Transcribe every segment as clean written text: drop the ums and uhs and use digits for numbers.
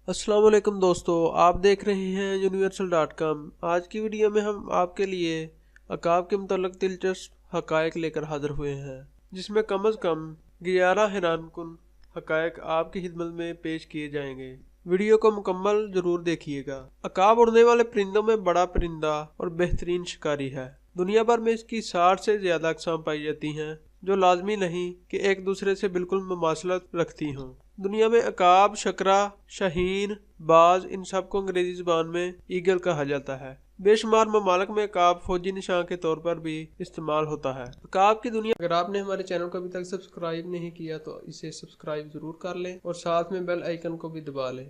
अस्सलाम वालेकुम दोस्तों, आप देख रहे हैं universal.com। आज की वीडियो में हम आपके लिए अकाब के मुताल्लिक दिलचस्प हकायक लेकर हाजिर हुए हैं, जिसमें कम अज़ कम 11 हैरानकुन हकायक आपकी खिदमत में पेश किए जाएंगे। वीडियो को मुकम्मल जरूर देखिएगा। अकाब उड़ने वाले परिंदों में बड़ा परिंदा और बेहतरीन शिकारी है। दुनिया भर में इसकी 60 से ज़्यादा अक़साम पाई जाती हैं, जो लाजमी नहीं कि एक दूसरे से बिल्कुल मुमासलत रखती हों। दुनिया में अकाब, शकरा, शाहीन, बाज, इन सब को अंग्रेजी ज़ुबान में ईगल कहा जाता है। बेशुमार ममालिक में अकाब फौजी निशान के तौर पर भी इस्तेमाल होता है। अकाब की दुनिया, अगर आपने हमारे चैनल को अभी तक सब्सक्राइब नहीं किया तो इसे सब्सक्राइब ज़रूर कर लें और साथ में बेल आइकन को भी दबा लें।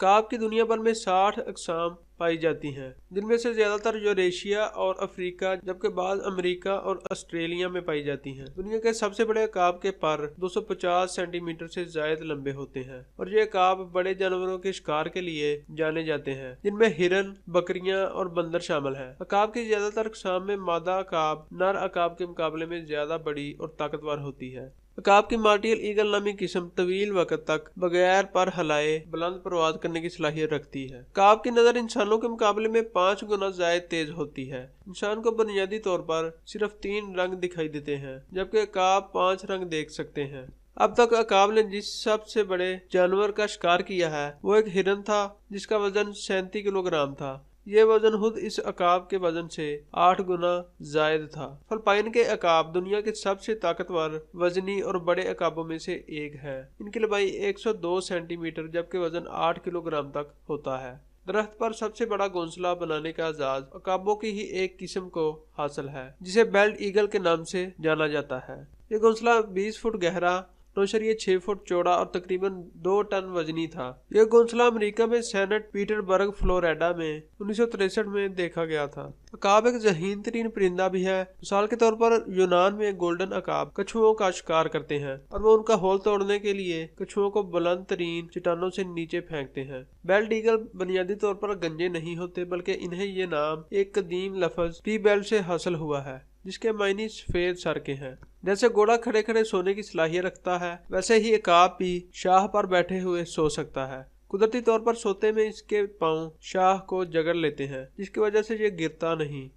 अकाब की दुनिया भर में 60 अक़साम पाई जाती हैं, जिनमें से ज़्यादातर यूरेशिया और अफ्रीका, जबकि बाद अमेरिका और ऑस्ट्रेलिया में पाई जाती हैं। दुनिया के सबसे बड़े अकाब के पर 250 सेंटीमीटर से ज़ायद लंबे होते हैं और ये अकाब बड़े जानवरों के शिकार के लिए जाने जाते हैं, जिनमें हिरन, बकरियां और बंदर शामिल हैं। अकाब की ज़्यादातर अक़साम में मादा अकाब नर अकाब के मुकाबले में ज़्यादा बड़ी और ताकतवर होती है। अकाब की मार्टियल ईगल नामी किस्म तवील वक्त तक बगैर पर हिलाए बुलंद परवाज करने की सलाहियत रखती है। अकाब की नज़र इंसानों के मुकाबले में 5 गुना ज़ायद तेज होती है। इंसान को बुनियादी तौर पर सिर्फ 3 रंग दिखाई देते हैं, जबकि अकाब 5 रंग देख सकते हैं। अब तक अकाब ने जिस सबसे बड़े जानवर का शिकार किया है वो एक हिरन था, जिसका वजन 37 किलोग्राम था। ये वजन खुद इस अकाब के वजन से 8 गुना जायद था। फिलिपाइन के अकाब दुनिया के सबसे ताकतवर, वजनी और बड़े अकाबों में से एक है। इनकी लंबाई 102 सेंटीमीटर जबकि वजन 8 किलोग्राम तक होता है। दरख्त पर सबसे बड़ा घोंसला बनाने का एजाज अकाबों की ही एक किस्म को हासिल है, जिसे बेल्ट ईगल के नाम से जाना जाता है। ये घोंसला 20 फुट गहरा, 9.6 फुट चौड़ा और तकरीबन 2 टन वजनी था। यह घोंसला अमेरिका में सेंट पीटर्सबर्ग, फ्लोरिडा में 1963 में देखा गया था। अकाब एक ज़हीन तरीन परिंदा भी है। मिसाल के तौर पर यूनान में गोल्डन अकाब कछुओं का शिकार करते हैं और वो उनका होल तोड़ने के लिए कछुओं को बुलंद तरीन चट्टानों से नीचे फेंकते हैं। बेल्ट ईगल बुनियादी तौर पर गंजे नहीं होते, बल्कि इन्हें ये नाम एक कदीम लफ्ज पी बेल्ट से हासिल हुआ है, जिसके मायने सफेद सर के हैं। जैसे घोड़ा खड़े खड़े सोने की सलाहियत रखता है, वैसे ही अकाब भी शाह पर बैठे हुए सो सकता है। कुदरती तौर पर सोते में इसके पांव शाह को जकड़ लेते हैं, जिसकी वजह से ये गिरता नहीं।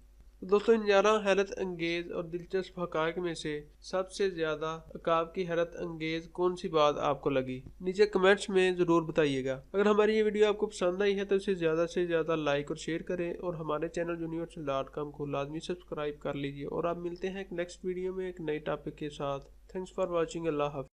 तो दोस्तों, इन 11 हैरत अंगेज और दिलचस्प हकायक में से सबसे ज्यादा अकाब की हैरत अंगेज कौन सी बात आपको लगी, नीचे कमेंट्स में जरूर बताइएगा। अगर हमारी ये वीडियो आपको पसंद आई है तो इसे ज्यादा से ज्यादा लाइक और शेयर करें और हमारे चैनल universal.com को लाजमी सब्सक्राइब कर लीजिए। और आप मिलते हैं एक नेक्स्ट वीडियो में एक नई टॉपिक के साथ। Thanks for watching. अल्लाह हाफ़िज़।